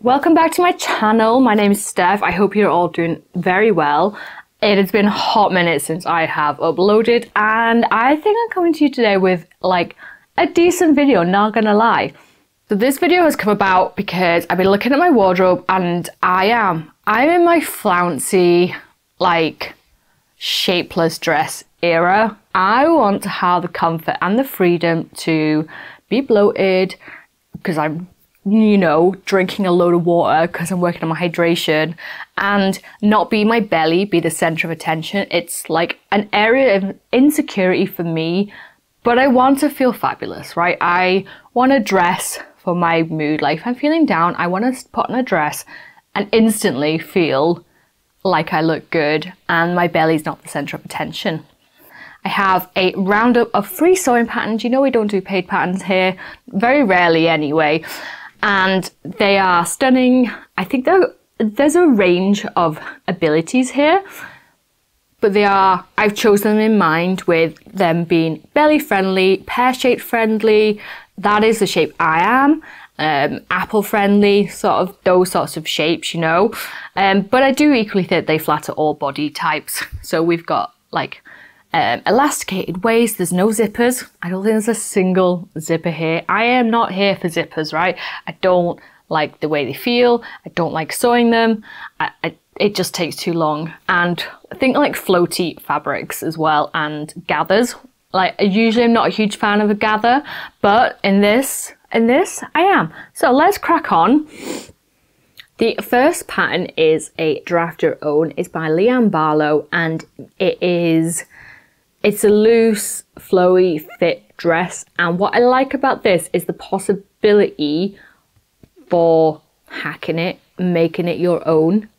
Welcome back to my channel. My name is Steph. I hope you're all doing very well. It has been a hot minute since I have uploaded, and I think I'm coming to you today with like a decent video, not gonna lie. So this video has come about because I've been looking at my wardrobe and I'm in my flouncy, like shapeless dress era. I want to have the comfort and the freedom to be bloated because I'm, you know, drinking a load of water because I'm working on my hydration, and not be my belly be the center of attention. It's like an area of insecurity for me, but I want to feel fabulous, right? I want to dress for my mood. Like if I'm feeling down, I want to put on a dress and instantly feel like I look good and my belly's not the center of attention. I have a roundup of free sewing patterns. You know, we don't do paid patterns here, very rarely anyway. And they are stunning. I think there's a range of abilities here, but I've chosen them in mind with them being belly friendly, pear shaped friendly. That is the shape I am. Apple friendly, sort of those sorts of shapes, you know. But I do equally think they flatter all body types. So we've got like elasticated waist, there's no zippers. I don't think there's a single zipper here. I am not here for zippers, right? I don't like the way they feel. I don't like sewing them. It just takes too long. And I think like floaty fabrics as well, and gathers. Like usually I'm not a huge fan of a gather, but in this I am. So let's crack on. The first pattern is a draft your own. It's by Leanne Barlow, and it's a loose, flowy fit dress. And what I like about this is the possibility for hacking it, making it your own.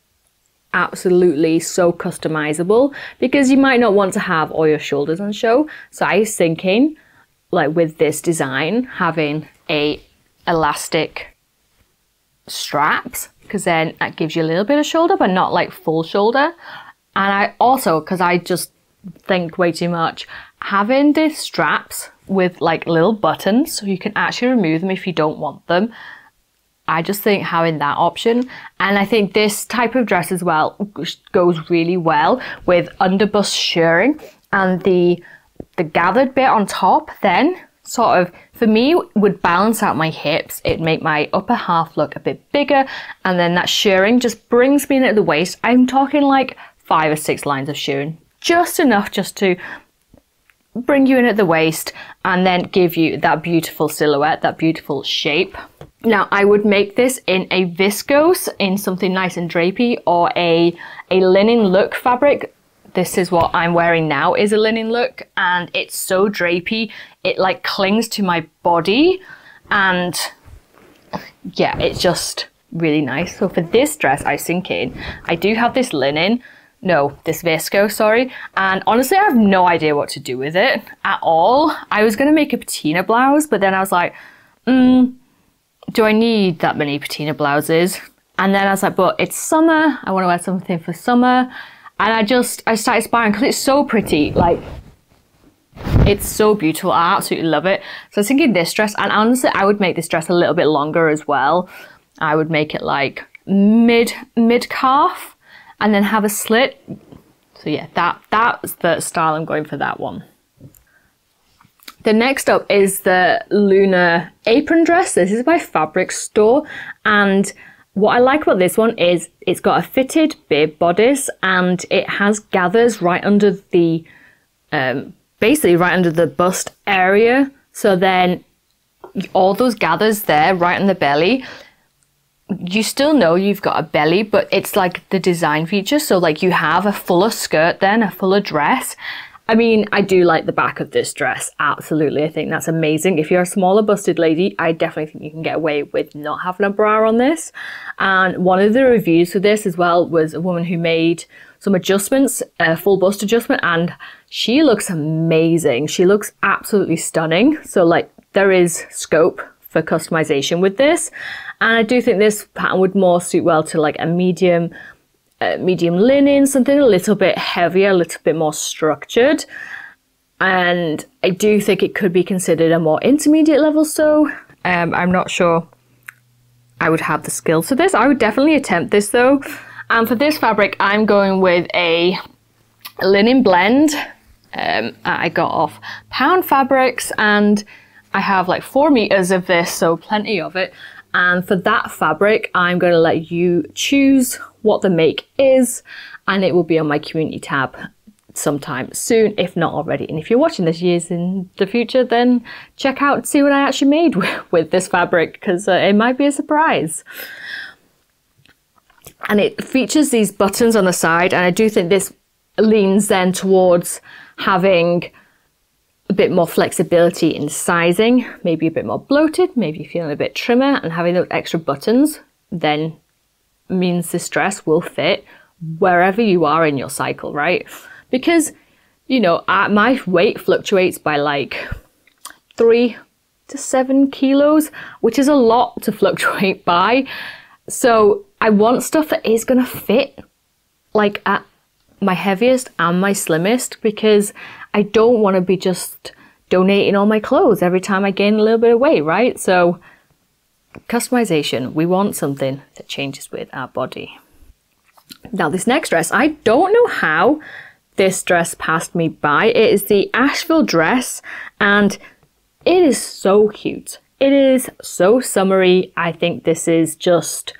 Absolutely so customizable, because you might not want to have all your shoulders on show. So I was thinking, like with this design, having a elastic straps, because then that gives you a little bit of shoulder, but not like full shoulder. And I also, because I just think way too much, having these straps with like little buttons so you can actually remove them if you don't want them. I just think having that option, and I think this type of dress as well goes really well with underbust shirring, and the gathered bit on top then sort of, for me, would balance out my hips. It'd make my upper half look a bit bigger, and then that shirring just brings me in at the waist. I'm talking like 5 or 6 lines of shirring, just enough just to bring you in at the waist and then give you that beautiful silhouette, that beautiful shape. Now I would make this in a viscose, in something nice and drapey, or a linen look fabric. This is what I'm wearing now, is a linen look, and it's so drapey. It like clings to my body, and yeah, it's just really nice. So for this dress, I was thinking, I do have this this viscose, sorry, and honestly I have no idea what to do with it at all. I was gonna make a patina blouse, but then I was like, do I need that many patina blouses? And then I was like, but it's summer, I want to wear something for summer. And I started aspiring because it's so pretty, like it's so beautiful. I absolutely love it. So I was thinking this dress, and honestly I would make this dress a little bit longer as well. I would make it like mid calf and then have a slit. So yeah, that's the style I'm going for, that one. The next up is the Luana apron dress. This is by Fabric Store, and what I like about this one is it's got a fitted bib bodice, and it has gathers right under the, basically right under the bust area. So then all those gathers there right on the belly, you still know you've got a belly, but it's like the design feature. So like you have a fuller skirt then, a fuller dress. I mean, I do like the back of this dress, absolutely. I think that's amazing. If you're a smaller busted lady, I definitely think you can get away with not having a bra on this. And one of the reviews for this as well was a woman who made some adjustments, a full bust adjustment, and she looks amazing. She looks absolutely stunning. So like there is scope for customization with this. And I do think this pattern would more suit well to like a medium linen, something a little bit heavier, a little bit more structured. And I do think it could be considered a more intermediate level sew. I'm not sure I would have the skills for this. I would definitely attempt this though. And for this fabric, I'm going with a linen blend. I got off Pound Fabrics, and I have like 4 meters of this, so plenty of it. And for that fabric, I'm going to let you choose what the make is, and it will be on my community tab sometime soon, if not already. And if you're watching this years in the future, then check out and see what I actually made with this fabric, because it might be a surprise. And it features these buttons on the side, and I do think this leans then towards having a bit more flexibility in sizing, maybe a bit more bloated, maybe feeling a bit trimmer, and having those extra buttons then means this dress will fit wherever you are in your cycle, right? Because, you know, my weight fluctuates by like 3 to 7 kilos, which is a lot to fluctuate by. So I want stuff that is going to fit like at my heaviest and my slimmest, because I don't want to be just donating all my clothes every time I gain a little bit of weight, right? So customization, we want something that changes with our body. Now this next dress, I don't know how this dress passed me by. It is the Asheville Dress, and it is so cute. It is so summery. I think this is just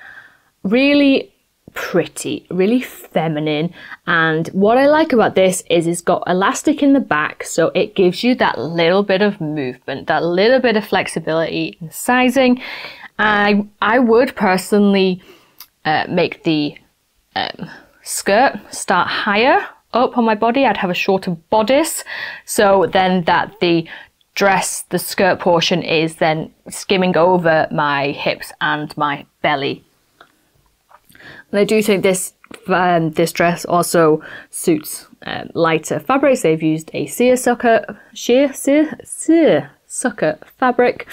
really pretty, really feminine. And what I like about this is it's got elastic in the back, so it gives you that little bit of movement, that little bit of flexibility in sizing. I would personally make the skirt start higher up on my body. I'd have a shorter bodice, so then that the dress, the skirt portion, is then skimming over my hips and my belly. And I do think this dress also suits lighter fabrics. They've used a seersucker fabric.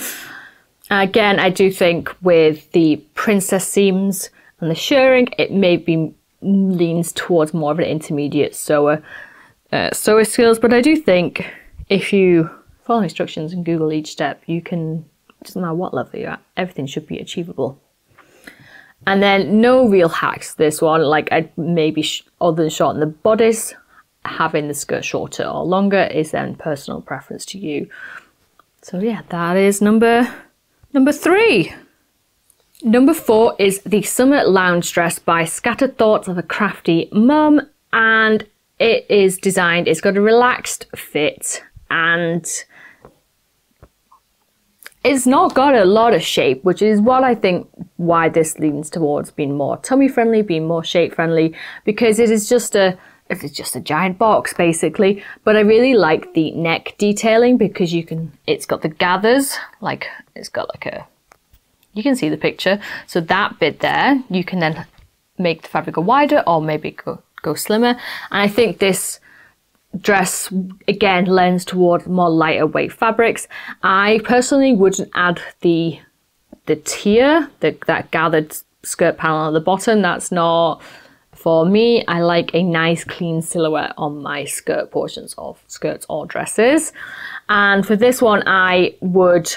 Again, I do think with the princess seams and the shirring, it maybe leans towards more of an intermediate sewer skills. But I do think if you follow instructions and Google each step, you can, it doesn't matter what level you're at, everything should be achievable. And then no real hacks this one, like I'd maybe other than shorten the bodice, having the skirt shorter or longer is then personal preference to you. So yeah, that is number 3. Number 4 is the Summer Lounge Dress by Scattered Thoughts of a Crafty Mum, and it is designed, it's got a relaxed fit, and it's not got a lot of shape, which is what I think why this leans towards being more tummy friendly, being more shape friendly, because it's just a giant box basically. But I really like the neck detailing, because it's got the gathers, like it's got like you can see the picture. So that bit there, you can then make the fabric go wider or maybe go slimmer. And I think this dress again lends towards more lighter weight fabrics. I personally wouldn't add the tier, that gathered skirt panel at the bottom. That's not for me. I like a nice clean silhouette on my skirt portions of skirts or dresses. And for this one, I would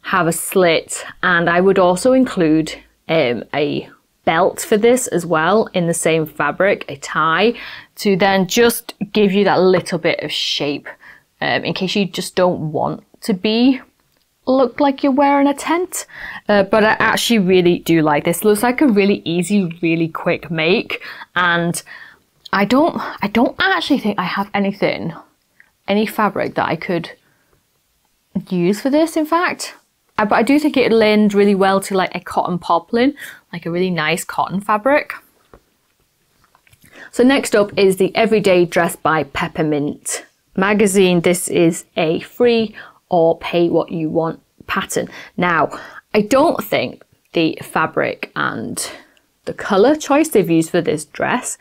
have a slit, and I would also include a belt for this as well in the same fabric, a tie, to then just give you that little bit of shape in case you just don't want to look like you're wearing a tent. But I actually really do like this. It looks like a really easy, really quick make, and I don't actually think I have any fabric that I could use for this, in fact. But I do think it lends really well to like a cotton poplin, like a really nice cotton fabric. So next up is the Everyday Dress by Peppermint Magazine. This is a free or pay what you want pattern. Now, I don't think the fabric and the colour choice they've used for this dress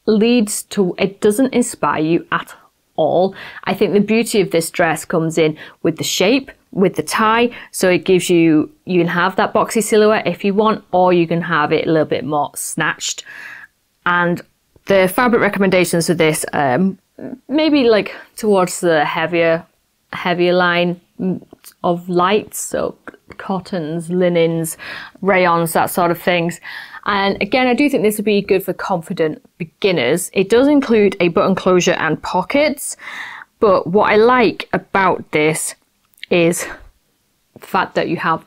leads to, it doesn't inspire you at all. I think the beauty of this dress comes in with the shape, with the tie, so it gives you can have that boxy silhouette if you want, or you can have it a little bit more snatched. And the fabric recommendations for this, maybe like towards the heavier line, of lights, so cottons, linens, rayons, that sort of things. And again, I do think this would be good for confident beginners. It does include a button closure and pockets, but what I like about this is the fact that you have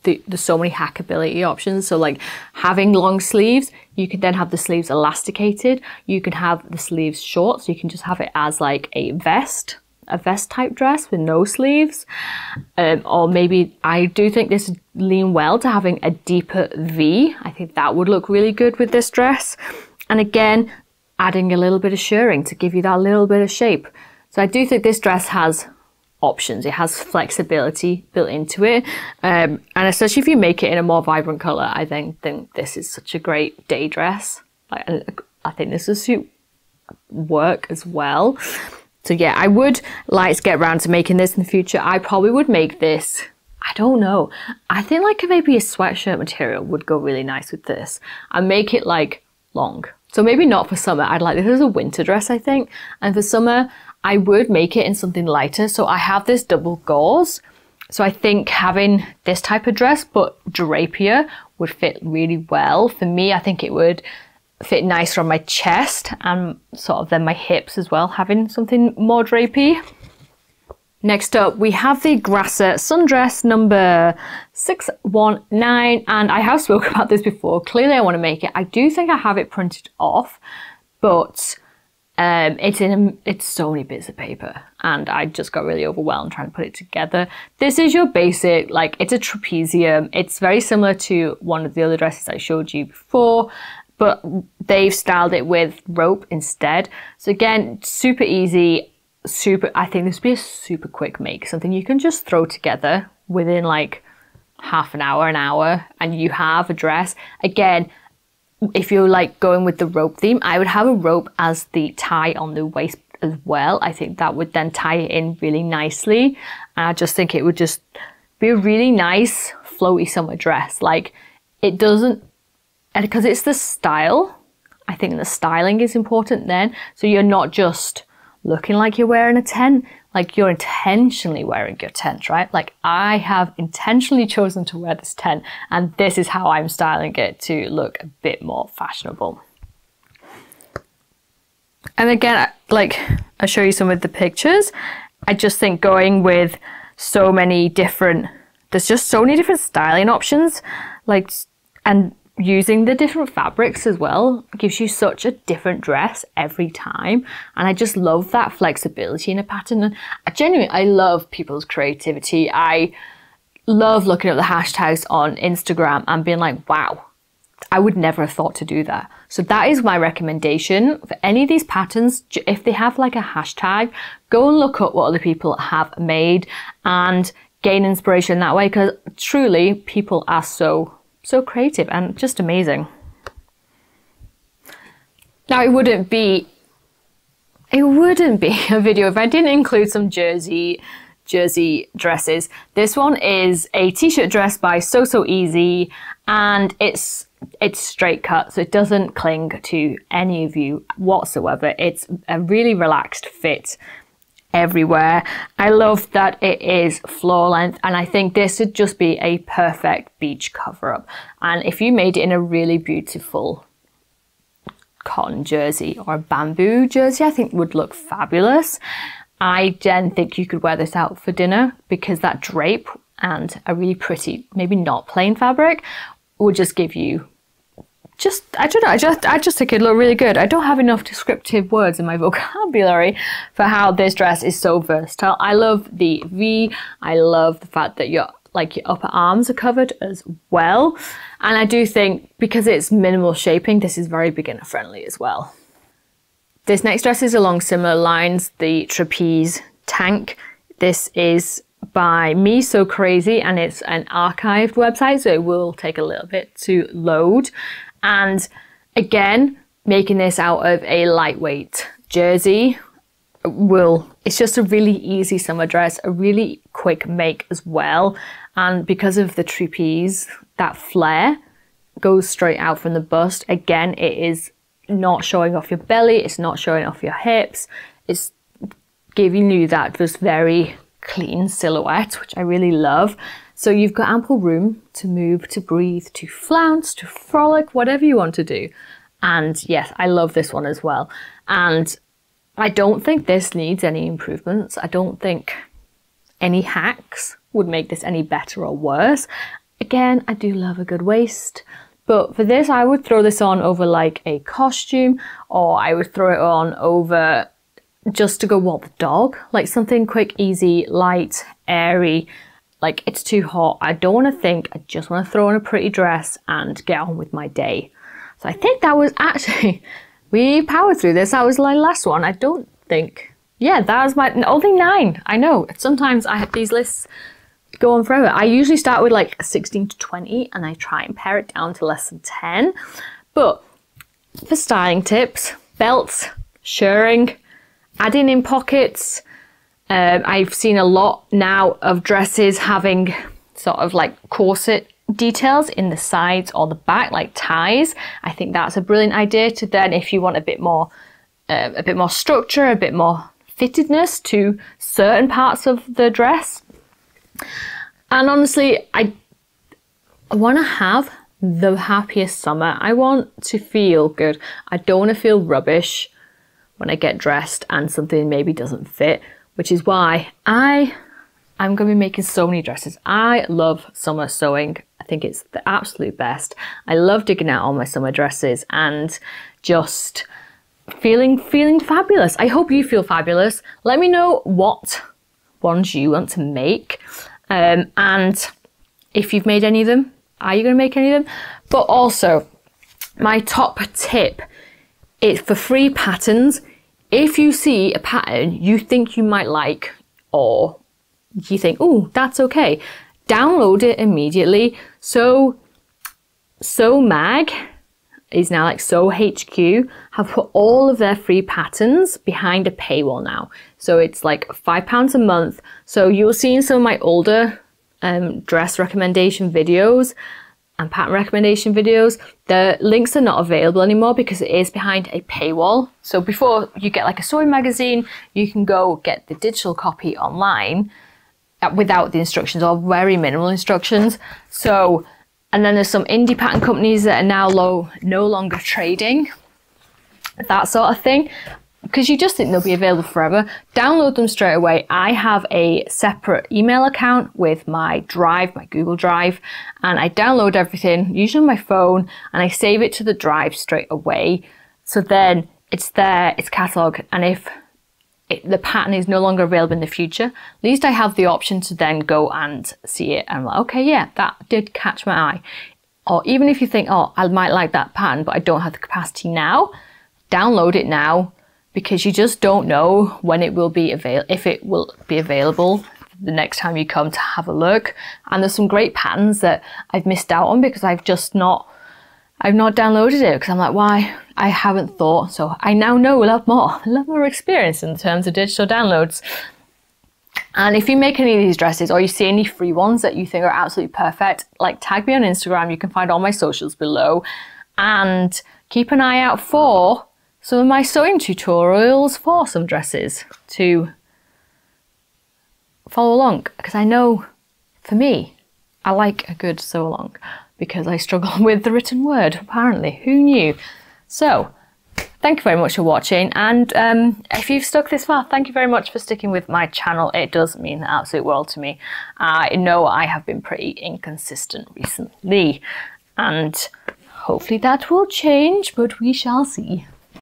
there's so many hackability options. So like having long sleeves, you can then have the sleeves elasticated. You can have the sleeves short, so you can just have it as like a vest type dress with no sleeves. Or maybe I do think this would lean well to having a deeper V. I think that would look really good with this dress. And again, adding a little bit of shirring to give you that little bit of shape. So I do think this dress has options. It has flexibility built into it. And especially if you make it in a more vibrant color, I think this is such a great day dress. And I think this will suit work as well. So yeah, I would like to get around to making this in the future. I probably would make this, I don't know. I think like maybe a sweatshirt material would go really nice with this, and make it like long. So maybe not for summer. I'd like this as a winter dress, I think. And for summer, I would make it in something lighter. So I have this double gauze. So I think having this type of dress, but drapier, would fit really well. For me, I think it would fit nicer on my chest and sort of then my hips as well, having something more drapey. Next up, we have the Grasser Sundress number 619, and I have spoken about this before. Clearly I want to make it. I do think I have it printed off, but it's so many bits of paper, and I just got really overwhelmed trying to put it together. This is your basic, like, it's a trapezium. It's very similar to one of the other dresses I showed you before, but they've styled it with rope instead. So again, super easy. I think this would be a super quick make, something you can just throw together within like half an hour, and you have a dress. Again, if you're like going with the rope theme, I would have a rope as the tie on the waist as well. I think that would then tie it in really nicely. And I just think it would just be a really nice floaty summer dress. Like, it doesn't, and because it's the style, I think the styling is important then. So you're not just looking like you're wearing a tent, like you're intentionally wearing your tent, right? Like, I have intentionally chosen to wear this tent, and this is how I'm styling it to look a bit more fashionable. And again, like, I'll show you some of the pictures. I just think going with so many different, there's just so many different styling options, like, and using the different fabrics as well gives you such a different dress every time. And I just love that flexibility in a pattern. And I love people's creativity. I love looking at the hashtags on Instagram and being like, wow, I would never have thought to do that. So that is my recommendation for any of these patterns. If they have like a hashtag, go and look up what other people have made and gain inspiration that way, because truly people are so creative and just amazing. Now, it wouldn't be a video if I didn't include some jersey dresses. This one is a t-shirt dress by So Easy, and it's straight cut, so it doesn't cling to any of you whatsoever. It's a really relaxed fit everywhere. I love that it is floor length, and I think this would just be a perfect beach cover up. And if you made it in a really beautiful cotton jersey or a bamboo jersey, I think would look fabulous. I then think you could wear this out for dinner, because that drape and a really pretty, maybe not plain fabric, would just give you I don't know, I just think it'd look really good. I don't have enough descriptive words in my vocabulary for how this dress is so versatile. I love the V. I love the fact that your upper arms are covered as well. And I do think because it's minimal shaping, this is very beginner friendly as well. This next dress is along similar lines, the Trapeze Tank. This is by Me So Crazy, and it's an archived website, so it will take a little bit to load. And again, making this out of a lightweight jersey it's just a really easy summer dress, a really quick make as well. And because of the trapeze, that flare goes straight out from the bust. Again, it is not showing off your belly, it's not showing off your hips, it's giving you that just very clean silhouette, which I really love. So you've got ample room to move, to breathe, to flounce, to frolic, whatever you want to do. And yes, I love this one as well. And I don't think this needs any improvements. I don't think any hacks would make this any better or worse. Again, I do love a good waist, but for this, I would throw this on over like a costume, or I would throw it on over just to go walk the dog, like something quick, easy, light, airy. Like, it's too hot. I don't want to think. I just want to throw on a pretty dress and get on with my day. So I think that was actually, we powered through this. That was my last one. I don't think, yeah, that was my only 9. I know, sometimes I have these lists go on forever. I usually start with like 16 to 20 and I try and pare it down to less than 10. But for styling tips, belts, shirring, adding in pockets. I've seen a lot now of dresses having sort of like corset details in the sides or the back, like ties. I think that's a brilliant idea to then, if you want a bit more structure, a bit more fittedness to certain parts of the dress. And honestly, I want to have the happiest summer. I want to feel good. I don't want to feel rubbish when I get dressed and something maybe doesn't fit, which is why I'm going to be making so many dresses. I love summer sewing. I think it's the absolute best. I love digging out all my summer dresses and just feeling fabulous. I hope you feel fabulous. Let me know what ones you want to make, and if you've made any of them. Are you going to make any of them? But also, my top tip is for free patterns. If you see a pattern you think you might like, or you think, oh, that's okay, download it immediately. So Mag is now like So HQ have put all of their free patterns behind a paywall now. So it's like £5 a month. So you'll see in some of my older dress recommendation videos and pattern recommendation videos, the links are not available anymore because it is behind a paywall. So before you get like a sewing magazine, you can go get the digital copy online without the instructions or very minimal instructions. So, and then there's some indie pattern companies that are now no longer trading, that sort of thing, because you just think they'll be available forever. Download them straight away. I have a separate email account with my Drive, my Google Drive, and I download everything, usually on my phone, and I save it to the Drive straight away. So then it's there, it's catalogued, and if the pattern is no longer available in the future, at least I have the option to then go and see it. And I'm like, okay, yeah, that did catch my eye. Or even if you think, oh, I might like that pattern, but I don't have the capacity now, download it now, because you just don't know when it will be if it will be available the next time you come to have a look. And there's some great patterns that I've missed out on because I've not downloaded it, because I'm like, why? I haven't thought. So I now know a lot more experience in terms of digital downloads. And if you make any of these dresses or you see any free ones that you think are absolutely perfect, like tag me on Instagram. You can find all my socials below, and keep an eye out for some of my sewing tutorials for some dresses to follow along, because I know for me, I like a good sew along because I struggle with the written word, apparently. Who knew? So, thank you very much for watching, and if you've stuck this far, thank you very much for sticking with my channel. It does mean the absolute world to me. I know I have been pretty inconsistent recently, and hopefully that will change, but we shall see.